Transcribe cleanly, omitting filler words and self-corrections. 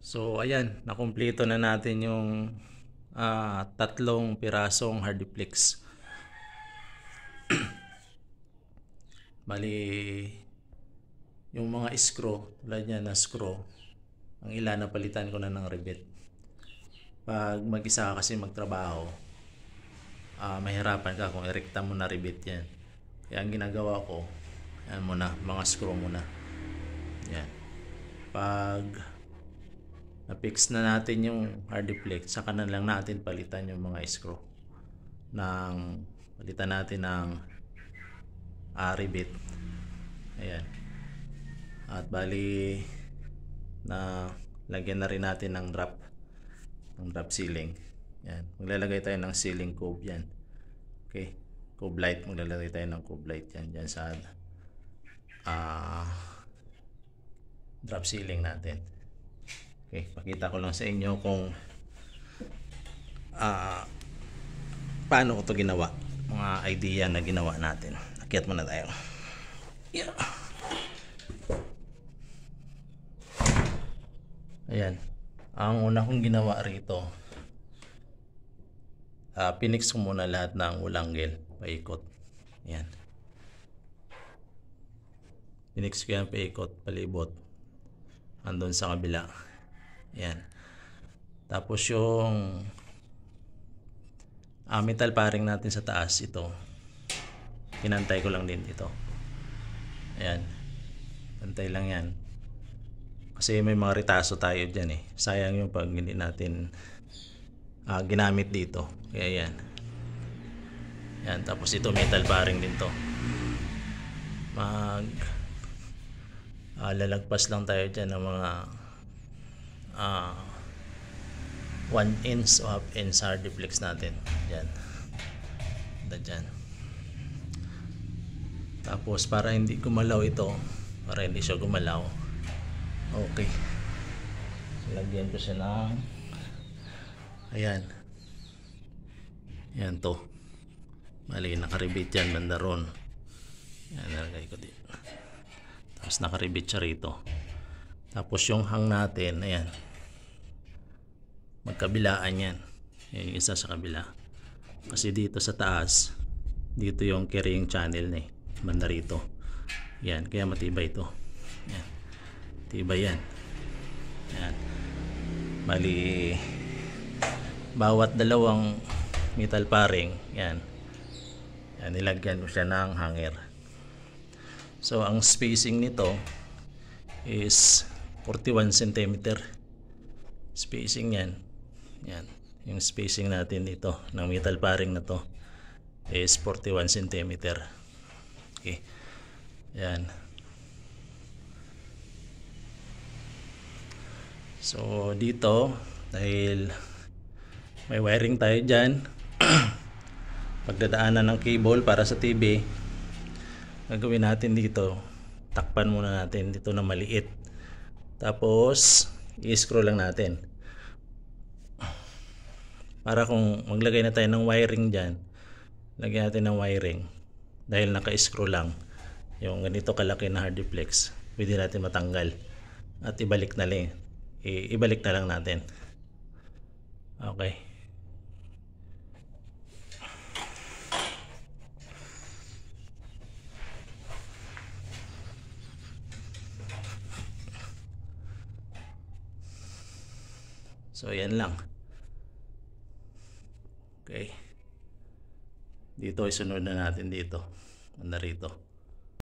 So ayan, nakumpleto na natin yung tatlong pirasong hardiplex. Bali, yung mga screw, tulad yan na screw, ang ilan napalitan ko na ng rivet. Pag mag-isa ka kasi magtrabaho, mahirapan ka kung erekta mo na rivet yan. Kaya ang ginagawa ko, yan muna, mga screw muna. Yan. Pag na-fix na natin yung hardiplex, saka na lang natin palitan yung mga screw. Palitan natin ng rivet. Ayan. At bali na lagyan na rin natin ng drop ceiling. Yan. Maglalagay tayo ng ceiling cove yan. Okay. Cove light. Maglalagay tayo ng cove light yan dyan sa drop ceiling natin. Okay. Pakita ko lang sa inyo kung paano ko to ginawa. Mga idea na ginawa natin. Akyat muna tayo. Yeah. Ayan. Ang una kong ginawa rito, pinix ko muna lahat ng ulanggel paikot. Ayan. Pinix ko yan paikot, palibot. Andun sa kabila. Ayan. Tapos yung metal paring natin sa taas, ito. Pinantay ko lang din ito. Ayan. Pantay lang yan. Kasi may mga ritaso tayo dyan eh. Sayang yung pag hindi natin ginamit dito. Kaya yan. Yan. Tapos ito metal paring din to. Lalagpas lang tayo dyan ng mga 1 inch o half inch hardiplex natin. Dyan. Dyan. Tapos para hindi gumalaw ito, para hindi siya gumalaw, okay, lagyan ko siya ng ayan to. Bali nakaribit yan banda ron. Yan, nalagay ko din. Tapos nakaribit siya rito. Tapos yung hang natin, ayan, magkabilaan yan. Yan yung isa sa kabila. Kasi dito sa taas, dito yung carrying channel na eh, banda rito. Yan, kaya matibay ito. Yan. Tibay yan. Yan. Bali, bawat dalawang metal paring, yan. Yan, nilagyan ko siya ng hanger. So, ang spacing nito is 41 cm. Spacing yan. Yan. Yung spacing natin dito ng metal paring na to is 41 cm. Okay. Yan. So dito, dahil may wiring tayo dyan, pagdadaanan ng cable para sa TV, gagawin natin dito, takpan muna natin dito na maliit. Tapos i-screw lang natin. Para kung maglagay na tayo ng wiring dyan, lagyan natin ng wiring. Dahil naka-screw lang, yung ganito kalaki na hardiplex, pwede natin matanggal at ibalik na lang. Ibalik na lang natin. Okay. So yan lang. Okay. Dito isunod na natin dito. Banda rito.